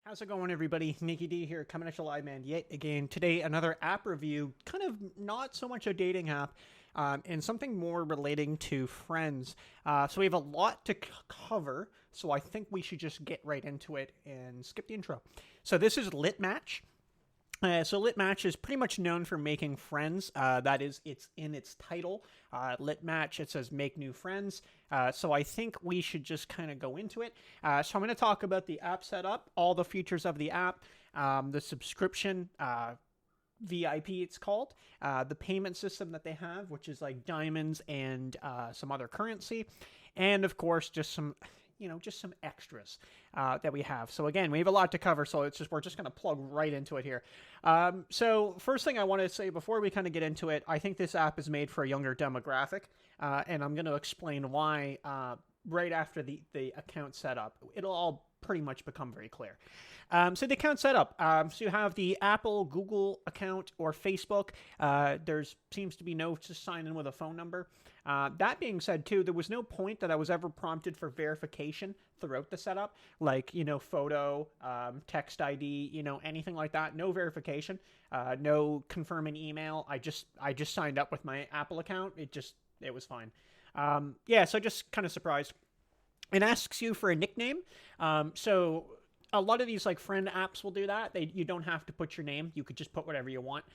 How's it going, everybody? Nikki D here, coming at you live, man, yet again. Today, another app review, kind of not so much a dating app, and something more relating to friends. So we have a lot to cover, so I think we should just get right into it and skip the intro. So this is LitMatch. So LitMatch is pretty much known for making friends. That is, it's in its title. LitMatch, it says make new friends. So I think we should just kind of go into it. So I'm going to talk about the app setup, all the features of the app, the subscription, VIP it's called, the payment system that they have, which is like diamonds and some other currency, and of course just some extras that we have. So again, we have a lot to cover, so we're just going to plug right into it here. So first thing I want to say before we kind of get into it, I think this app is made for a younger demographic, and I'm going to explain why right after the account setup. It'll all pretty much become very clear. So the account setup. So you have the Apple, Google account, or Facebook. There seems to be no to sign in with a phone number. That being said, too, there was no point that I was ever prompted for verification throughout the setup, like, photo, text ID, anything like that. No verification, no confirming email. I just signed up with my Apple account. It was fine. Yeah, so just kind of surprised. It asks you for a nickname. So a lot of these like friend apps will do that. You don't have to put your name. You could just put whatever you want.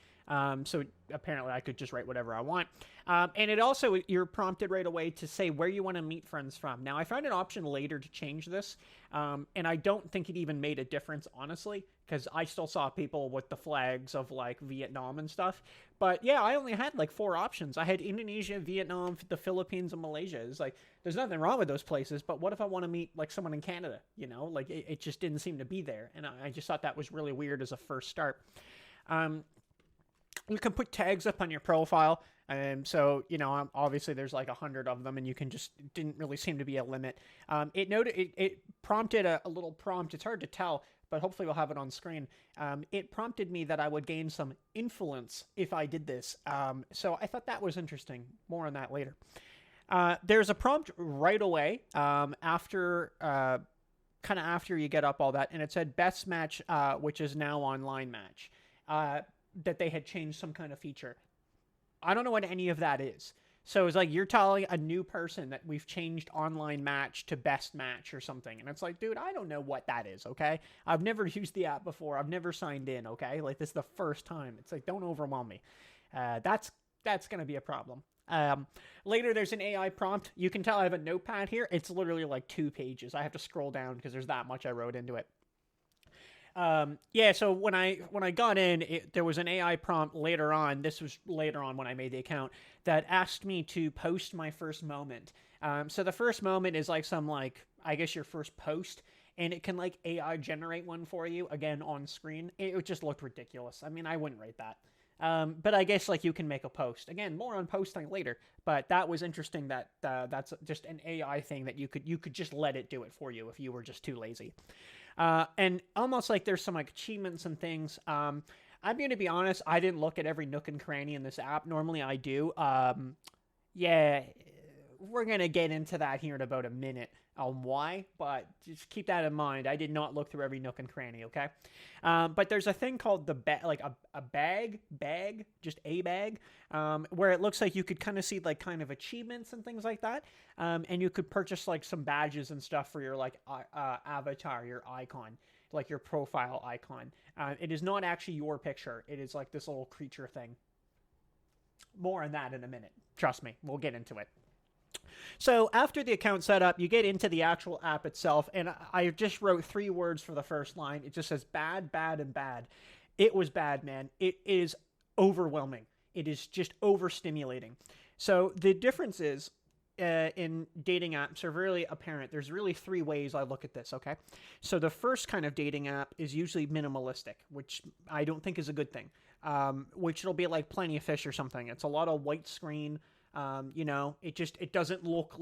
So apparently I could just write whatever I want. And it also, you're prompted right away to say where you want to meet friends from. Now I found an option later to change this. And I don't think it even made a difference, honestly, because I still saw people with the flags of like Vietnam and stuff. But yeah, I only had like 4 options. I had Indonesia, Vietnam, the Philippines, and Malaysia. It's like, there's nothing wrong with those places, but what if I want to meet like someone in Canada? Like it just didn't seem to be there. And I just thought that was really weird as a first start. You can put tags up on your profile. So, obviously there's like 100 of them, and didn't really seem to be a limit. It prompted a little prompt. It's hard to tell, but hopefully we'll have it on screen. It prompted me that I would gain some influence if I did this. So I thought that was interesting. More on that later. There's a prompt right away, after you get up all that, and it said best match, which is now online match. That they had changed some kind of feature. I don't know what any of that is. So it's like you're telling a new person that we've changed online match to best match or something. And it's like, dude, I don't know what that is, okay? I've never used the app before. I've never signed in, okay? Like, this is the first time. It's like, don't overwhelm me. That's going to be a problem. Later, there's an AI prompt. You can tell I have a notepad here. It's literally like 2 pages. I have to scroll down because there's that much I wrote into it. Yeah, so when I got in, there was an AI prompt later on. This was later on when I made the account, that asked me to post my first moment. So the first moment is like I guess your first post, and it can like AI generate one for you, again, on screen. It just looked ridiculous. I mean, I wouldn't rate that. But I guess like you can make a post. Again, more on posting later, but that was interesting that that's just an AI thing that you could just let it do it for you if you were just too lazy. And almost like there's some like achievements and things. I'm going to be honest, I didn't look at every nook and cranny in this app. Normally I do. Yeah, we're going to get into that here in about a minute on why, but just keep that in mind. I did not look through every nook and cranny, okay? But there's a thing called a bag, where it looks like you could kind of see like kind of achievements and things like that. And you could purchase like some badges and stuff for your like avatar, your icon, like your profile icon. It is not actually your picture. It is like this little creature thing. More on that in a minute. Trust me, we'll get into it. So after the account setup, you get into the actual app itself, and I just wrote 3 words for the first line. It just says bad, bad, and bad. It was bad, man. It is overwhelming. It is just overstimulating. So the difference is, in dating apps are really apparent. There's really 3 ways I look at this, okay? So the first kind of dating app is usually minimalistic, which I don't think is a good thing, which it'll be like Plenty of Fish or something. It's a lot of white screen. It doesn't look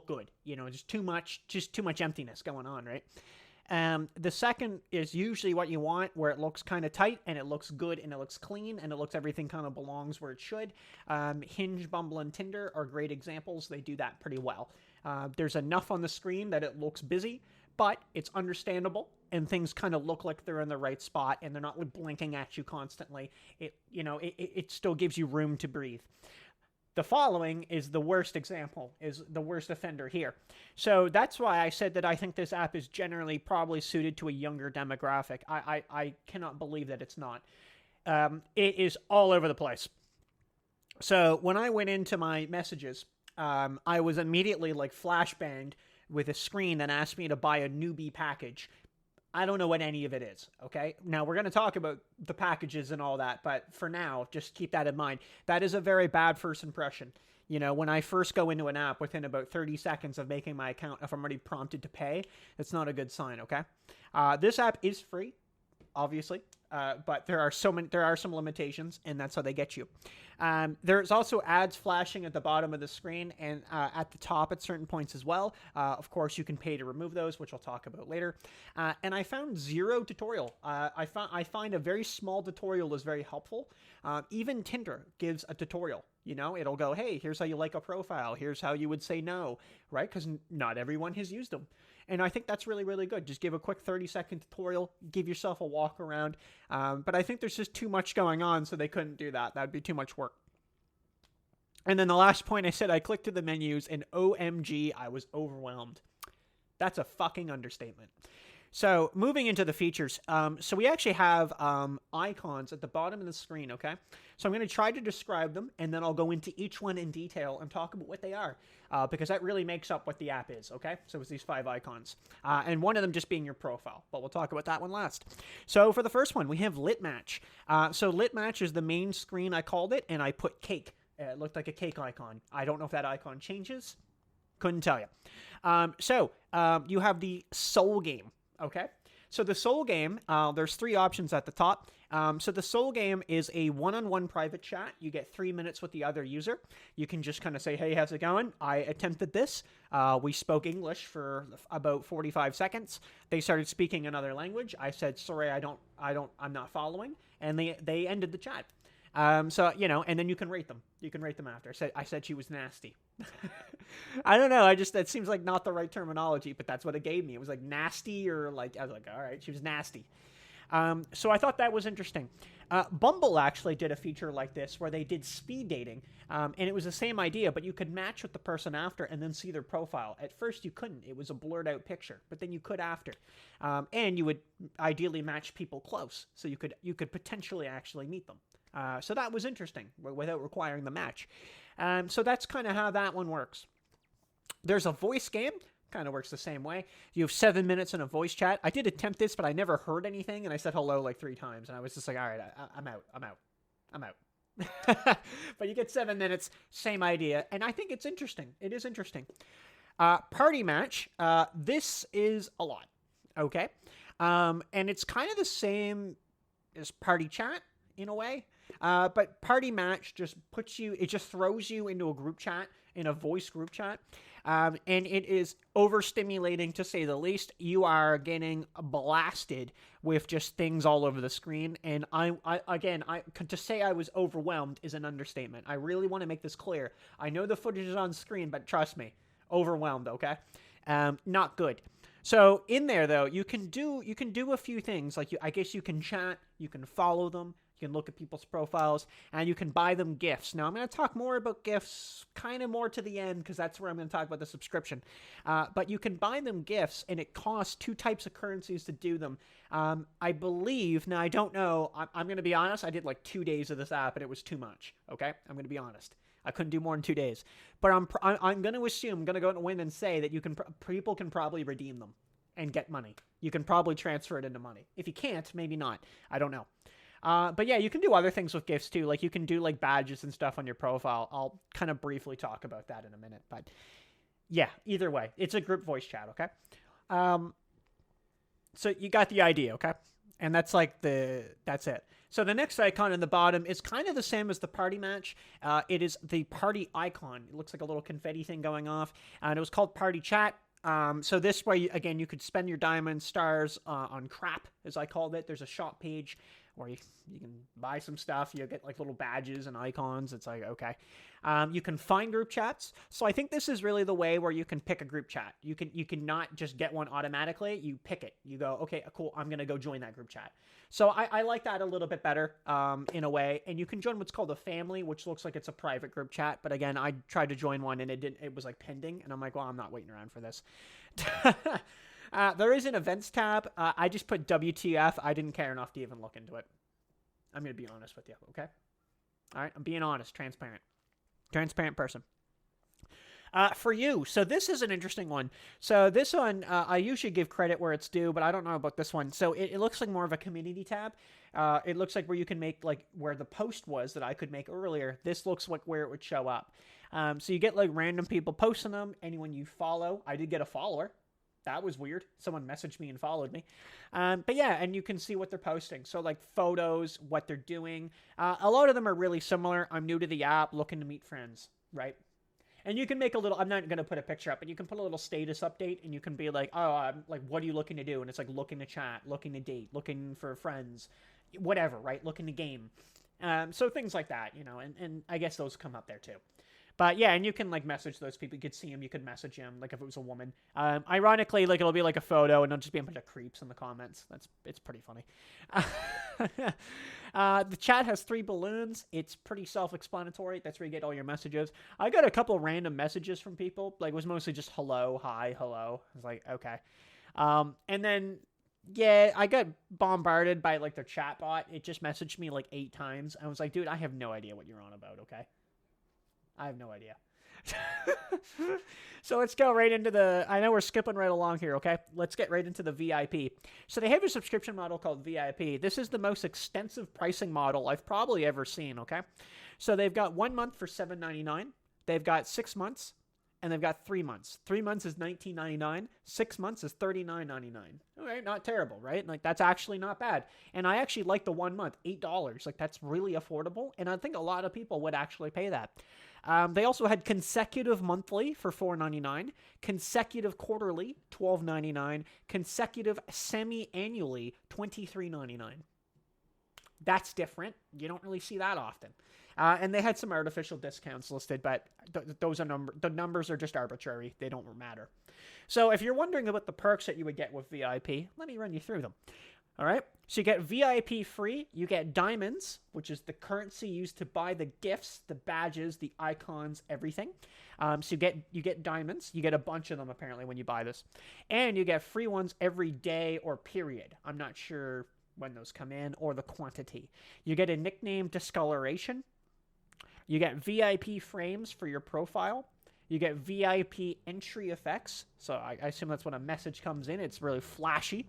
good. Just too much emptiness going on, right? The second is usually what you want, where it looks kind of tight and it looks good and it looks clean and it looks everything kind of belongs where it should. Hinge, Bumble, and Tinder are great examples. They do that pretty well. There's enough on the screen that it looks busy, but it's understandable, and things kind of look like they're in the right spot, and they're not like blinking at you constantly. It still gives you room to breathe. The following is the worst example, is the worst offender here. So that's why I said that I think this app is generally probably suited to a younger demographic. I cannot believe that it's not. It is all over the place. So when I went into my messages, I was immediately like flashbanged with a screen that asked me to buy a newbie package. I don't know what any of it is, okay? Now, we're going to talk about the packages and all that, but for now, just keep that in mind. That is a very bad first impression. You know, when I first go into an app, within about 30 seconds of making my account, if I'm already prompted to pay, it's not a good sign, okay? This app is free, obviously, but there are some limitations, and that's how they get you. There's also ads flashing at the bottom of the screen and at the top at certain points as well. Of course, you can pay to remove those, which I'll talk about later. And I found zero tutorial. I find a very small tutorial is very helpful. Even Tinder gives a tutorial. You know, it'll go, hey, here's how you like a profile. Here's how you would say no, right? Because not everyone has used them. And I think that's really, really good. Just give a quick 30-second tutorial, give yourself a walk around. But I think there's just too much going on, so they couldn't do that. That'd be too much work. And then the last point I said, I clicked to the menus, and OMG, I was overwhelmed. That's a fucking understatement. So moving into the features, so we actually have icons at the bottom of the screen, okay? So I'm going to try to describe them, and then I'll go into each one in detail and talk about what they are, because that really makes up what the app is, okay? So it's these 5 icons, and one of them just being your profile, but we'll talk about that one last. So for the first one, we have LitMatch. So LitMatch is the main screen, I called it, and I put cake. It looked like a cake icon. I don't know if that icon changes. Couldn't tell you. You have the Soul Game. Okay, so the Soul Game, there's 3 options at the top. So the Soul Game is a one-on-one private chat. You get 3 minutes with the other user. You can just kind of say, hey, how's it going? I attempted this. We spoke English for about 45 seconds. They started speaking another language. I said, sorry, I'm not following. And they ended the chat. So, you know, and then you can rate them. You can rate them after. I said she was nasty. I don't know. That seems like not the right terminology, but that's what it gave me. It was like nasty, or like, I was like, all right, she was nasty. So I thought that was interesting. Bumble actually did a feature like this where they did speed dating, and it was the same idea, but you could match with the person after and then see their profile. At first you couldn't. It was a blurred out picture, but then you could after. And you would ideally match people close, so you could potentially actually meet them. So that was interesting without requiring the match. So that's kind of how that one works. There's a voice game. Kind of works the same way. You have 7 minutes in a voice chat. I did attempt this, but I never heard anything, and I said hello like 3 times, and I was just like, all right, I'm out. But you get 7 minutes, same idea, and I think it's interesting. It is interesting. Party Match. This is a lot, okay? And it's kind of the same as Party Chat in a way. But Party Match just throws you into a group chat, in a voice group chat. And it is overstimulating, to say the least. You are getting blasted with just things all over the screen. And to say I was overwhelmed is an understatement. I really want to make this clear. I know the footage is on screen, but trust me, overwhelmed, okay? Not good. So in there, though, you can do a few things. Like, I guess you can chat, you can follow them, you can look at people's profiles, and you can buy them gifts. Now, I'm going to talk more about gifts kind of more to the end, because that's where I'm going to talk about the subscription. But you can buy them gifts, and it costs 2 types of currencies to do them. I believe, now I don't know, I'm going to be honest, I did like 2 days of this app, and it was too much, okay? I'm going to be honest. I couldn't do more in 2 days. But I'm going to assume, I'm going to go out on a whim and say that people can probably redeem them and get money. You can probably transfer it into money. If you can't, maybe not. I don't know. But yeah, you can do other things with gifts too. Like, you can do like badges and stuff on your profile. I'll kind of briefly talk about that in a minute. But yeah, either way, it's a group voice chat, okay? So you got the idea, okay? And that's it. So the next icon in the bottom is kind of the same as the Party Match. It is the party icon. It looks like a little confetti thing going off. And it was called Party Chat. So this way, again, you could spend your diamonds, stars on crap, as I called it. There's a shop page or you can buy some stuff. You get like little badges and icons. It's like, okay. You can find group chats. So I think this is really the way where you can pick a group chat. You can not just get one automatically. You pick it. You go, okay, cool. I'm going to go join that group chat. So I like that a little bit better in a way. And you can join what's called a family, which looks like it's a private group chat. But again, I tried to join one and it was like pending. And I'm like, well, I'm not waiting around for this. There is an events tab. I just put WTF. I didn't care enough to even look into it. I'm going to be honest with you, okay? All right, I'm being honest, transparent. Transparent person. For you, so this is an interesting one. So this one, I usually give credit where it's due, but I don't know about this one. So it looks like more of a community tab. It looks like where you can make, like, where the post was that I could make earlier. This looks like where it would show up. So you get, like, random people posting them. Anyone you follow. I did get a follower. That was weird. Someone messaged me and followed me. But yeah, and you can see what they're posting. So like photos, what they're doing. A lot of them are really similar. I'm new to the app, looking to meet friends, right? And you can make a little, I'm not going to put a picture up, but you can put a little status update and you can be like, oh, like, what are you looking to do? And it's like looking to chat, looking to date, looking for friends, whatever, right? Looking to game. So things like that, you know, and I guess those come up there too. But yeah, and you can like message those people. You could see them. You could message them, like if it was a woman. Ironically, like it'll be like a photo, and it'll just be a bunch of creeps in the comments. It's pretty funny. The chat has 3 balloons. It's pretty self-explanatory. That's where you get all your messages. I got a couple random messages from people. Like it was mostly just hello, hi, hello. I was like, okay. And then yeah, I got bombarded by like their chat bot. It just messaged me like 8 times. I was like, dude, I have no idea what you're on about. Okay. I have no idea. So let's go right into the, I know we're skipping right along here, okay? Let's get right into the VIP. So they have a subscription model called VIP. This is the most extensive pricing model I've probably ever seen, okay? So they've got 1 month for $7.99. They've got 6 months, and they've got 3 months. 3 months is $19.99. 6 months is $39.99. Okay, not terrible, right? Like, that's actually not bad. And I actually like the 1 month, $8. Like, that's really affordable, and I think a lot of people would actually pay that. They also had consecutive monthly for $4.99, consecutive quarterly, $12.99, consecutive semi-annually, $23.99. That's different. You don't really see that often. And they had some artificial discounts listed, but those are the numbers are just arbitrary. They don't matter. So if you're wondering about the perks that you would get with VIP, let me run you through them. All right. So you get VIP free. You get diamonds, which is the currency used to buy the gifts, the badges, the icons, everything. So you get diamonds. You get a bunch of them apparently when you buy this, and you get free ones every day or period. I'm not sure when those come in or the quantity. You get a nickname discoloration. You get VIP frames for your profile. You get VIP entry effects. So I assume that's when a message comes in. It's really flashy.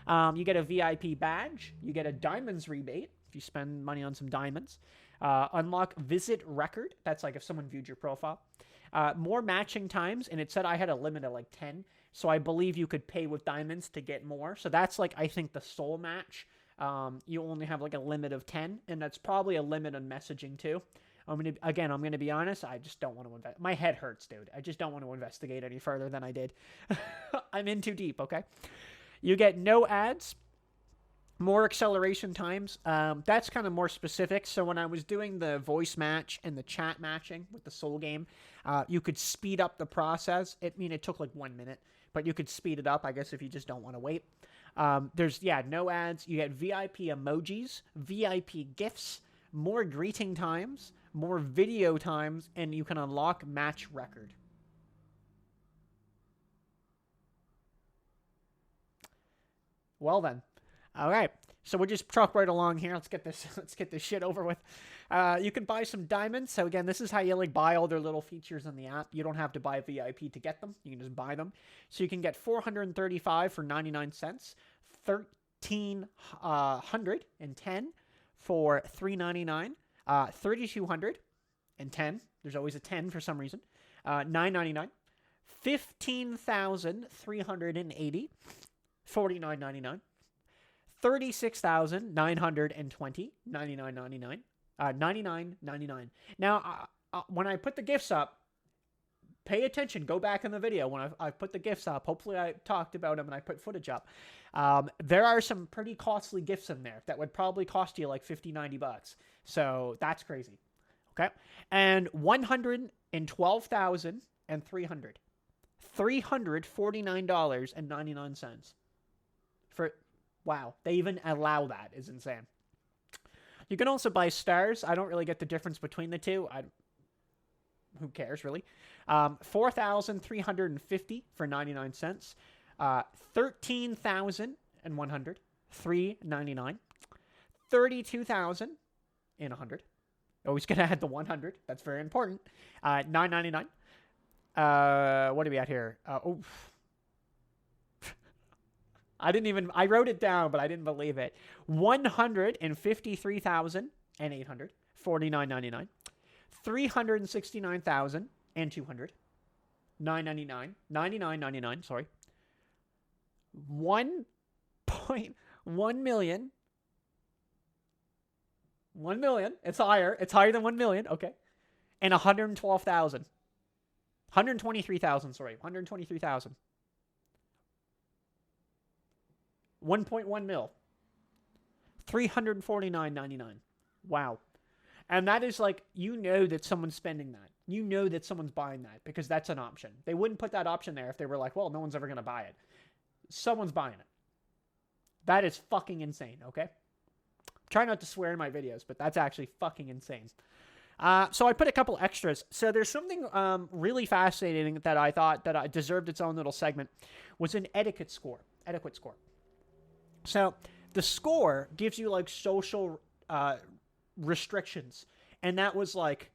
You get a VIP badge. You get a diamonds rebate if you spend money on some diamonds. Unlock visit record. That's like if someone viewed your profile. More matching times, and it said I had a limit of like 10. So I believe you could pay with diamonds to get more. So that's like, I think the soul match. You only have like a limit of 10, and that's probably a limit on messaging too. I'm going to be honest. I just don't want to invest. My head hurts, dude. I just don't want to investigate any further than I did. I'm in too deep, okay? You get no ads, more acceleration times. That's kind of more specific. So when I was doing the voice match and the chat matching with the soul game, you could speed up the process. It took like 1 minute, but you could speed it up, I guess, if you just don't want to wait. There's no ads. You get VIP emojis, VIP gifts, more greeting times, more video times, and you can unlock match record. Well then, all right. So we'll just truck right along here. Let's get this shit over with. You can buy some diamonds. So again, this is how you like buy all their little features in the app. You don't have to buy VIP to get them. You can just buy them. So you can get 435 for 99 cents, 1,310 for $3.99, 3,210. There's always a 10 for some reason. $9.99, 15,380. $49.99, 36,920, $99.99, $99.99. Now, when I put the gifts up, pay attention. Go back in the video when I put the gifts up. Hopefully, I talked about them and I put footage up. There are some pretty costly gifts in there that would probably cost you like 50, 90 bucks. So that's crazy. Okay. And 112,300. $349.99 for, wow, they even allow that, is insane. You can also buy stars. I don't really get the difference between the two. Who cares, really? 4,350 for 99 cents. 13,100, $3.99. 32,000 in 100. Always gonna add the 100. That's very important. $9.99. What are we at here? I wrote it down, but I didn't believe it. 153,800, $49.99. 369,200, $9.99, $99.99, sorry. 1.1 million. 1 million. It's higher than 1 million. Okay. And 112,000. 123,000, sorry. 123,000. 1.1 mil. $349.99. Wow. And that is like, you know that someone's spending that. You know that someone's buying that because that's an option. They wouldn't put that option there if they were like, well, no one's ever going to buy it. Someone's buying it. That is fucking insane, okay? Try not to swear in my videos, but that's actually fucking insane. So I put a couple extras. So there's something really fascinating that I thought that I deserved its own little segment, was an etiquette score. So the score gives you like social restrictions, and that was like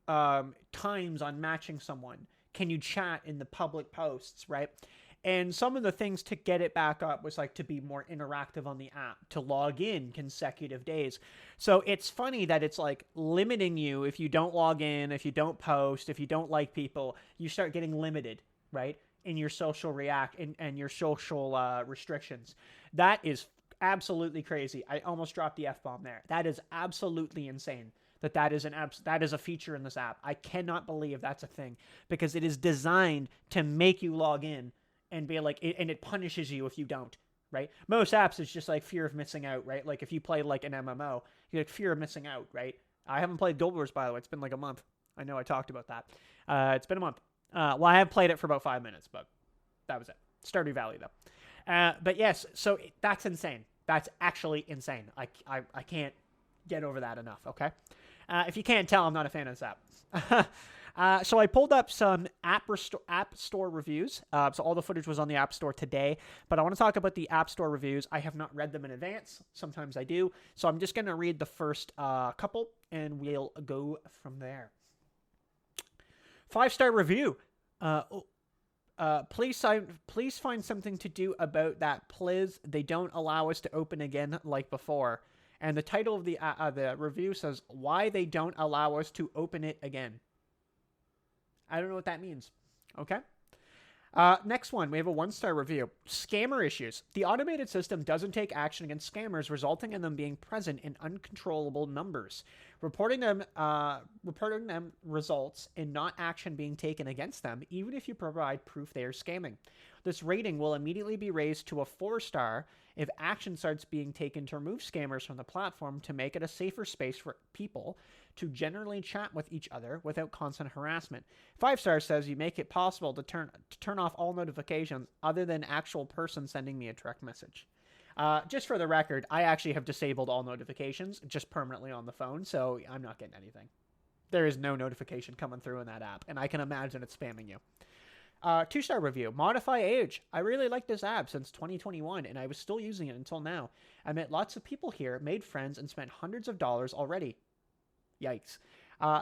times on matching someone. Can you chat in the public posts, right? And some of the things to get it back up was like to be more interactive on the app, to log in consecutive days. So it's funny that it's like limiting you if you don't log in, if you don't post, if you don't like people, you start getting limited, right? In your social and your social restrictions. That is absolutely crazy. I almost dropped the F-bomb there. That is absolutely insane. That is a feature in this app. I cannot believe that's a thing because it is designed to make you log in and be like, and it punishes you if you don't, right? Most apps is just like fear of missing out, right? Like if you play like an MMO, you like fear of missing out, right? I haven't played Guild Wars, by the way. It's been like a month. I know I talked about that. It's been a month. Well, I have played it for about 5 minutes, but that was it. Stardew Valley, though. But yes, so that's insane. That's actually insane. I can't get over that enough, okay? If you can't tell, I'm not a fan of this app. So I pulled up some App Store reviews. So all the footage was on the App Store today. But I want to talk about the App Store reviews. I have not read them in advance. Sometimes I do. So I'm just going to read the first couple, and we'll go from there. 5-star review. Please find something to do about that, please. They don't allow us to open again like before. And the title of the review says, why they don't allow us to open it again. I don't know what that means. Okay. Next one, we have a 1-star review. Scammer issues. The automated system doesn't take action against scammers, resulting in them being present in uncontrollable numbers. Reporting them results in not action being taken against them, even if you provide proof they are scamming. This rating will immediately be raised to a 4-star if action starts being taken to remove scammers from the platform to make it a safer space for people to generally chat with each other without constant harassment. 5-star says you make it possible to turn off all notifications other than actual person sending me a direct message. Just for the record, I actually have disabled all notifications just permanently on the phone, so I'm not getting anything. There is no notification coming through in that app, and I can imagine it's spamming you. 2-star review. Modify Age. I really like this app since 2021, and I was still using it until now. I met lots of people here, made friends, and spent hundreds of dollars already. Yikes.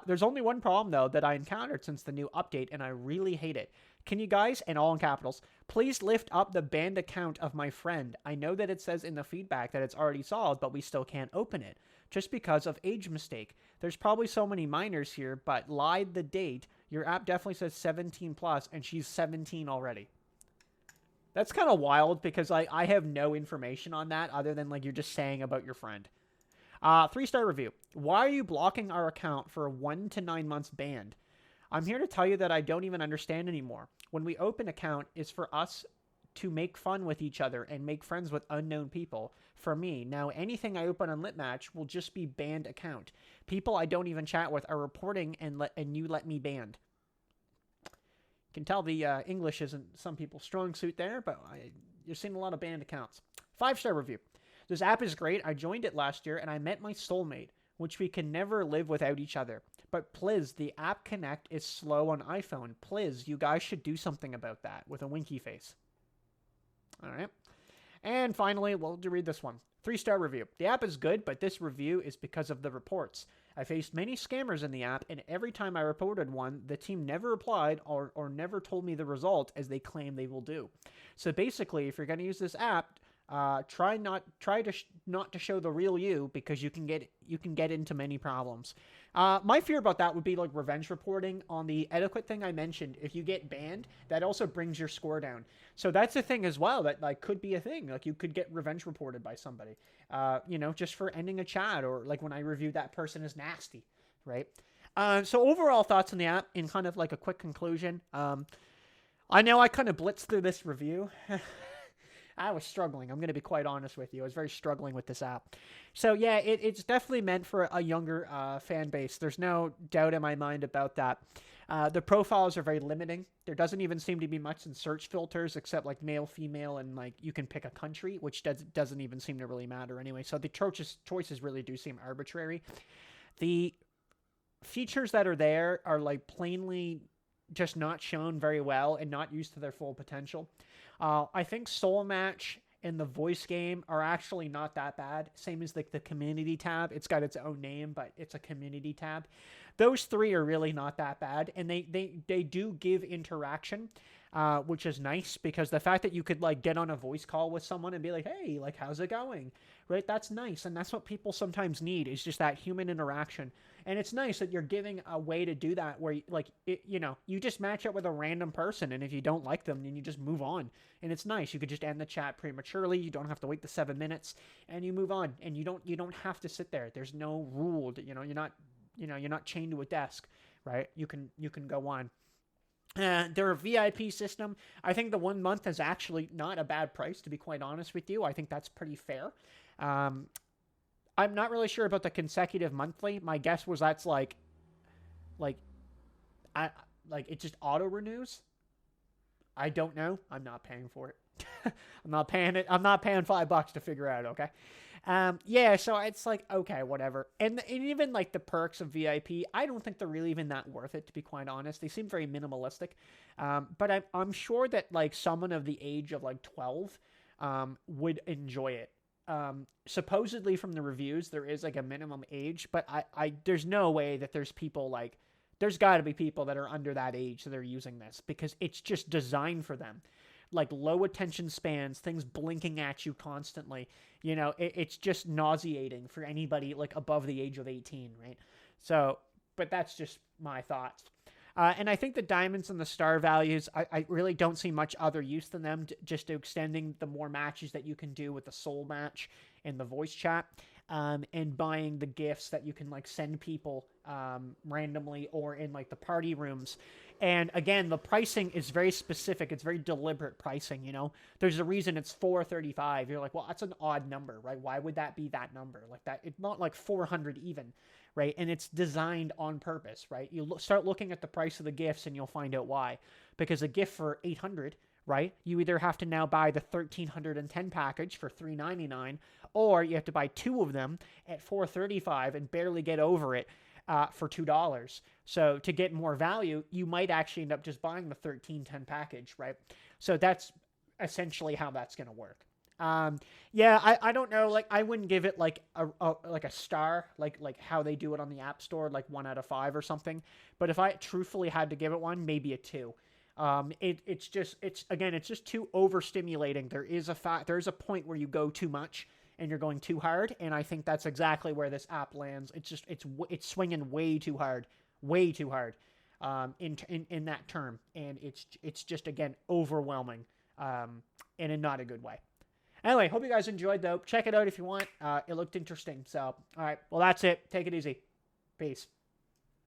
There's only one problem, though, that I encountered since the new update, and I really hate it. Can you guys, and all in capitals, please lift up the banned account of my friend? I know that it says in the feedback that it's already solved, but we still can't open it, just because of age mistake. There's probably so many minors here, but lied the date. Your app definitely says 17 plus, and she's 17 already. That's kind of wild, because I have no information on that, other than like you're just saying about your friend. 3-star review. Why are you blocking our account for a 1 to 9 months banned? I'm here to tell you that I don't even understand anymore. When we open account, it's for us to make fun with each other and make friends with unknown people for me. Now, anything I open on LitMatch will just be banned account. People I don't even chat with are reporting and you let me banned. You can tell the English isn't some people's strong suit there, but you're seeing a lot of banned accounts. 5-star review. This app is great. I joined it last year and I met my soulmate, which we can never live without each other. But please, the app Connect is slow on iPhone. Please, you guys should do something about that with a winky face. All right. And finally, we'll read this one. 3-star review. The app is good, but this review is because of the reports. I faced many scammers in the app, and every time I reported one, the team never replied or never told me the result as they claim they will do. So basically, if you're going to use this app, try not to show the real you, because you can get into many problems. My fear about that would be like revenge reporting on the etiquette thing I mentioned. If you get banned, that also brings your score down. So that's a thing as well that like could be a thing. Like you could get revenge reported by somebody, just for ending a chat, or like when I reviewed that person as nasty, right? So overall thoughts on the app in kind of like a quick conclusion. I know I kind of blitzed through this review. I was struggling. I'm going to be quite honest with you. I was very struggling with this app. So yeah, it's definitely meant for a younger fan base. There's no doubt in my mind about that. The profiles are very limiting. There doesn't even seem to be much in search filters except like male, female, and like you can pick a country, which doesn't even seem to really matter anyway. So the choices really do seem arbitrary. The features that are there are like plainly just not shown very well and not used to their full potential. I think Soul Match and the voice game are actually not that bad. Same as like the community tab. It's got its own name, but it's a community tab. Those three are really not that bad, and they do give interaction, which is nice, because the fact that you could like get on a voice call with someone and be like, hey, like, how's it going? Right? That's nice, and that's what people sometimes need, is just that human interaction. And it's nice that you're giving a way to do that where, like, you just match up with a random person, and if you don't like them, then you just move on. And it's nice. You could just end the chat prematurely. You don't have to wait the 7 minutes, and you move on. And you don't have to sit there. There's no rule. You're not chained to a desk, right? You can go on. Their VIP system, I think the 1 month is actually not a bad price, to be quite honest with you. I think that's pretty fair. I'm not really sure about the consecutive monthly. My guess was that's like it just auto renews. I don't know. I'm not paying for it. I'm not paying it. I'm not paying $5 to figure out. Okay. Yeah. So it's like, okay, whatever. And even like the perks of VIP, I don't think they're really even that worth it, to be quite honest. They seem very minimalistic. But I'm sure that like someone of the age of like 12, would enjoy it. Supposedly from the reviews, there is like a minimum age, but I there's no way that there's people like, there's got to be people that are under that age that are using this, because it's just designed for them. Like low attention spans, things blinking at you constantly. It's just nauseating for anybody like above the age of 18, right? So, but that's just my thoughts. And I think the diamonds and the star values, I really don't see much other use than them, just extending the more matches that you can do with the soul match and the voice chat, and buying the gifts that you can like send people randomly or in like the party rooms. And again, the pricing is very specific. It's very deliberate pricing, There's a reason it's $4.35. You're like, well, that's an odd number, right? Why would that be that number? Like that, it's not like 400 even, right? And it's designed on purpose, right? You start looking at the price of the gifts and you'll find out why. Because a gift for $800, right? You either have to now buy the 1310 package for $3.99, or you have to buy 2 of them at $4.35 and barely get over it for $2. So to get more value, you might actually end up just buying the 1310 package, right? So that's essentially how that's going to work. Yeah, I don't know. Like, I wouldn't give it like a star, like how they do it on the App Store, like 1 out of 5 or something. But if I truthfully had to give it one, maybe a 2. It's just too overstimulating. There's a point where you go too much and you're going too hard, and I think that's exactly where this app lands. It's swinging way too hard, in that term, and it's just again overwhelming, in not a good way. Anyway, hope you guys enjoyed though. Check it out if you want. It looked interesting. So, all right, well that's it. Take it easy. Peace.